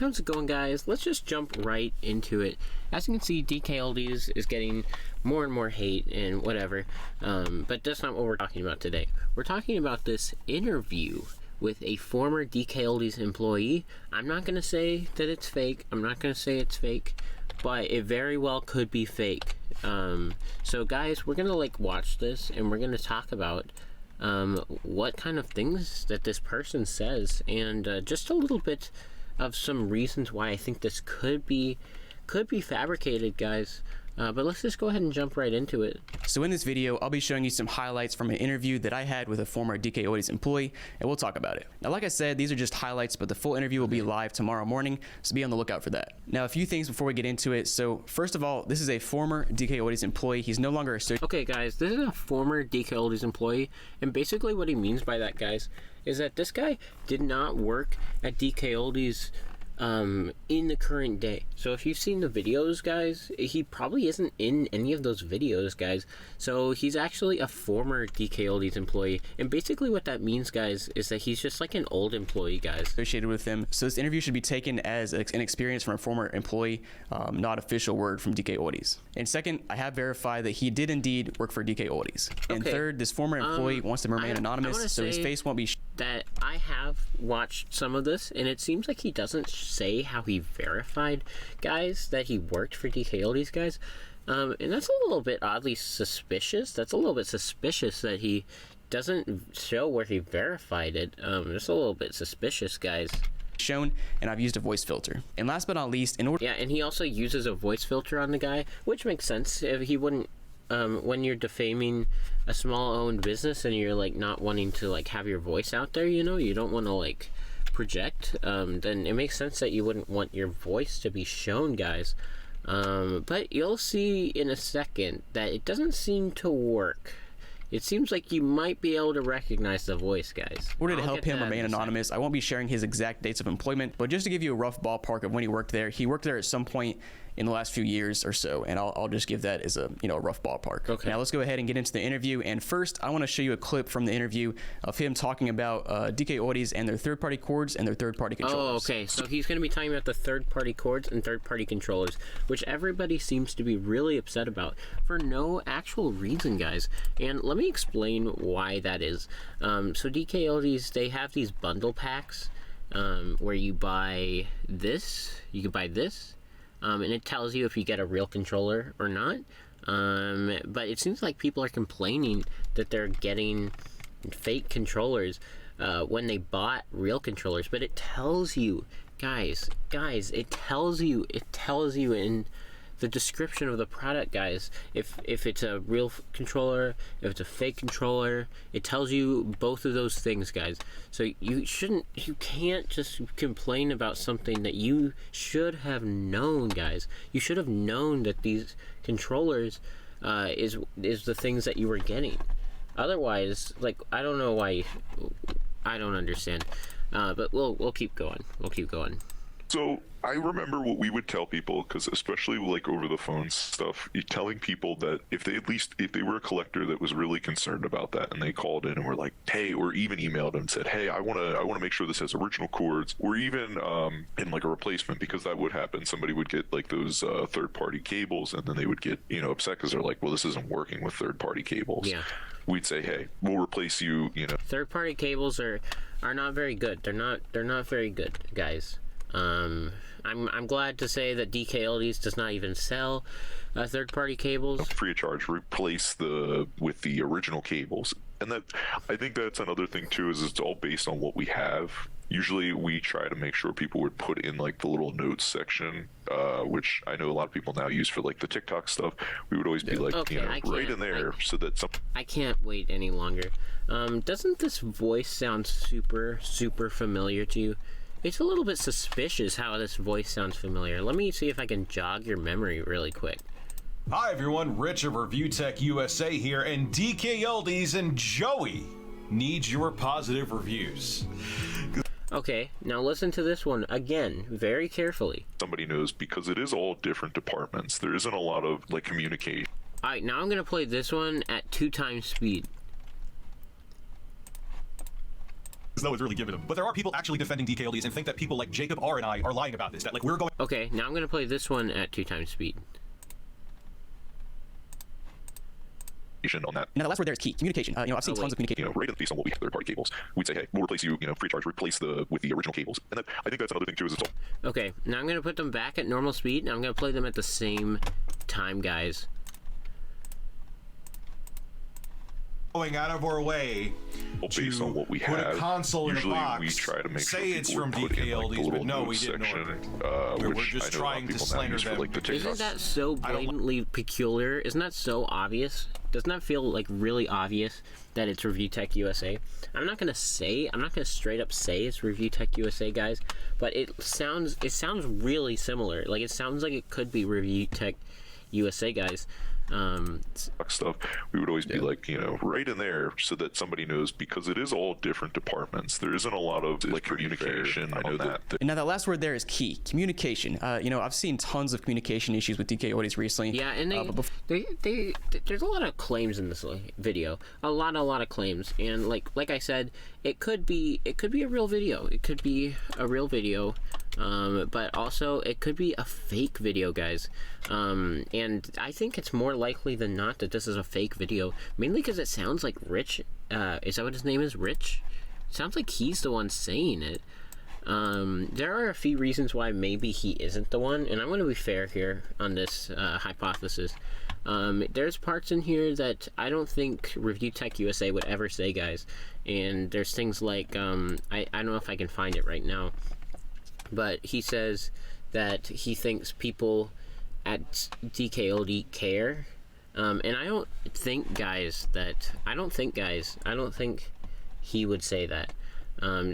how's it going, guys? Let's just jump right into it. As you can see, DKOldies is getting more and more hate and whatever, but that's not what we're talking about today. We're talking about this interview with a former DKOldies employee. I'm not going to say that it's fake. I'm not going to say it's fake, but it very well could be fake. So guys, we're going to watch this and we're going to talk about what kind of things that this person says, and just a little bit of some reasons why I think this could be fabricated, guys. But let's just go ahead and jump right into it. So in this video, I'll be showing you some highlights from an interview that I had with a former DKOldies employee, and we'll talk about it. Now, like I said, these are just highlights, but the full interview will be live tomorrow morning, so be on the lookout for that. Now, a few things before we get into it. So first of all, this is a former DKOldies employee. He's no longer associated. Okay, guys, this is a former DKOldies employee, and basically what he means by that, guys, is that this guy did not work at DKOldies in the current day. So if you've seen the videos, guys, he probably isn't in any of those videos, guys. So he's actually a former DKOldies employee, and basically what that means, guys, is that he's just like an old employee, guys. Associated with him. So this interview should be taken as an experience from a former employee, not official word from DKOldies. And second, I have verified that he did indeed work for DKOldies. Okay. And third, this former employee wants to remain anonymous, so his face won't be that I have watched some of this, and it seems like he doesn't say how he verified, guys, that he worked for DKOldies, guys. And that's a little bit oddly suspicious. That's a little bit suspicious that he doesn't show where he verified it. It's a little bit suspicious, guys. Shown, and I've used a voice filter. And last but not least, in order... Yeah, and he also uses a voice filter on the guy, which makes sense. If he wouldn't... when you're defaming a small-owned business and you're not wanting to have your voice out there, you don't want to project, then it makes sense that you wouldn't want your voice to be shown, guys. But you'll see in a second that it doesn't seem to work. It seems like you might be able to recognize the voice, guys. In order to help him remain anonymous, I won't be sharing his exact dates of employment, but just to give you a rough ballpark of when he worked there at some point in the last few years or so, and I'll just give that as a rough ballpark. Okay. Now let's go ahead and get into the interview, and first I want to show you a clip from the interview of him talking about DKOldies and their third-party cords and their third-party controllers. Oh, okay. So he's going to be talking about the third-party cords and third-party controllers, which everybody seems to be really upset about for no actual reason, guys. And let me explain why that is. So DKOldies, they have these bundle packs where you buy this, and it tells you if you get a real controller or not. But it seems like people are complaining that they're getting fake controllers when they bought real controllers. But it tells you, guys, it tells you in the description of the product, guys, if it's a real controller, if it's a fake controller. It tells you both of those things, guys. So you can't just complain about something that you should have known, guys. You should have known that these controllers is the things that you were getting. Otherwise, I don't know why. I don't understand. But we'll keep going. So I remember what we would tell people, because especially over the phone stuff, you're telling people that if they were a collector that was really concerned about that, and they called in and were like, hey, or even emailed and said, hey, I want to make sure this has original cords, or even in a replacement, because that would happen. Somebody would get those third-party cables, and then they would get upset because they're like, well, this isn't working with third-party cables. Yeah. We'd say, hey, we'll replace you. Third-party cables are not very good. They're not very good, guys. I'm glad to say that DKOldies does not even sell third-party cables. Free of charge, replace with the original cables. And that, I think that's another thing too, is it's all based on what we have. Usually we try to make sure people would put in the little notes section, which I know a lot of people now use for the TikTok stuff. We would always be right in there, so that I can't wait any longer. Doesn't this voice sound super, super familiar to you? It's a little bit suspicious how this voice sounds familiar. Let me see if I can jog your memory really quick. Hi everyone, Rich of Review Tech USA here, and DKOldies and Joey need your positive reviews. Okay, now listen to this one again, very carefully. Somebody knows, because it is all different departments. There isn't a lot of communication. Alright, now I'm going to play this one at 2 times speed. as though it's really given them. But there are people actually defending DKOldies and think that people like Jacob R and I are lying about this. That like we're going. Okay, now I'm gonna play this one at 2x speed. On that. Now the last word there is key. Communication. I've seen tons of communication. Right at the piece on what we have third-party cables, we'd say, hey, we'll replace you, free of charge, replace with the original cables. And then I think that's another thing too, is it's all. Okay, now I'm gonna put them back at normal speed, and I'm gonna play them at the same time, guys. Going out of our way Based on what we put have, a console in a usually box, we try to make say sure it's people from put in, like, the DKOldies, but little no, we news didn't section, order. We're which just I know a lot of trying to people now slander use for, them. like, the TikToks. Isn't that so blatantly peculiar? Isn't that so obvious? Doesn't that feel like really obvious that it's Review Tech USA? I'm not gonna straight up say it's Review Tech USA, guys, but it sounds really similar. Like, it sounds like it could be Review Tech USA, guys. Stuff, we would always be like, right in there, so that somebody knows, because it is all different departments. There isn't a lot of like communication on that. And now that last word there is key. Communication. I've seen tons of communication issues with DKOldies recently. Yeah, and there's a lot of claims in this video. A lot of claims, and like I said, it could be a real video. It could be a real video, but also it could be a fake video, guys. And I think it's more likely than not that this is a fake video, mainly because it sounds like Rich. Is that what his name is? Rich? It sounds like he's the one saying it. There are a few reasons why maybe he isn't the one, and I'm going to be fair here on this hypothesis. There's parts in here that I don't think Review Tech USA would ever say, guys. And there's things like, I don't know if I can find it right now, but he says that he thinks people at DKOldies care. And I don't think, guys, he would say that.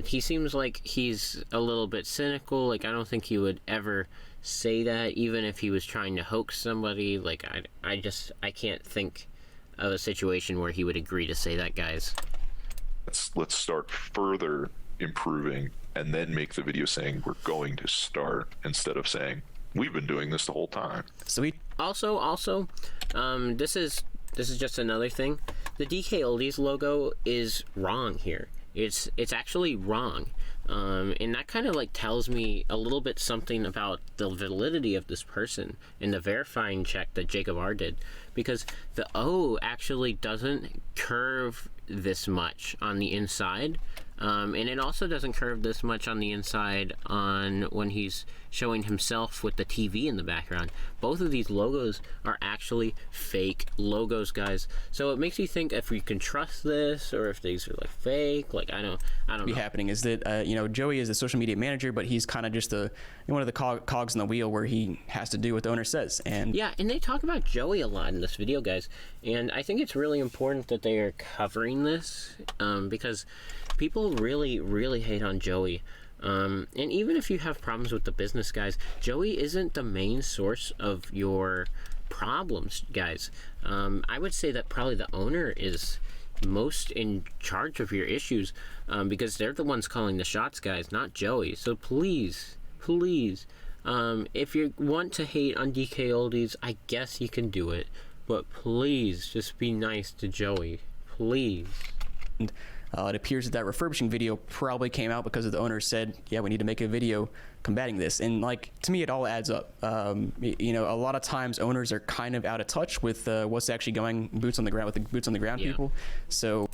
He seems like he's a little bit cynical. Like, I don't think he would ever say that, even if he was trying to hoax somebody. Like, I can't think of a situation where he would agree to say that, guys. Let's start further improving, and then make the video saying we're going to start, instead of saying we've been doing this the whole time. Sweet. Also, this is just another thing. The DKOldies logo is wrong here. It's actually wrong, and that kind of like tells me a little bit something about the validity of this person and the verifying check that Jacob R did, because the O actually doesn't curve this much on the inside, and it also doesn't curve this much on the inside on when he's showing himself with the TV in the background. Both of these logos are actually fake logos, guys. So it makes you think if we can trust this, or if these are like fake. Like, I don't know. Be happening is that Joey is the social media manager, but he's kind of just one of the cogs in the wheel, where he has to do what the owner says. And yeah, and they talk about Joey a lot in this video, guys, and I think it's really important that they are covering this, because people really hate on Joey. And even if you have problems with the business, guys, Joey isn't the main source of your problems, guys. I would say that probably the owner is most in charge of your issues, because they're the ones calling the shots, guys, not Joey. So please, if you want to hate on DKOldies, I guess you can do it, but please just be nice to Joey, please. It appears that refurbishing video probably came out because the owner said, yeah, we need to make a video combating this. And like, to me, it all adds up. A lot of times owners are kind of out of touch with what's actually going boots on the ground with the boots on the ground people. So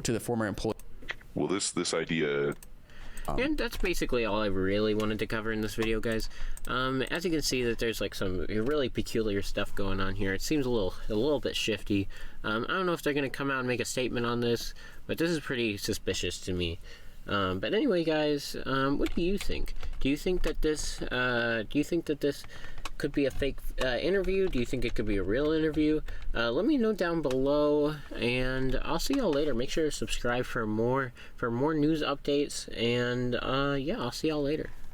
to the former employee. Well, this idea. And that's basically all I really wanted to cover in this video, guys. As you can see, that there's like some really peculiar stuff going on here. It seems a little bit shifty. I don't know if they're going to come out and make a statement on this, but this is pretty suspicious to me. But anyway, guys, what do you think? Do you think that this could be a fake interview? Do you think it could be a real interview? Let me know down below, and I'll see y'all later. Make sure to subscribe for more news updates, and yeah, I'll see y'all later.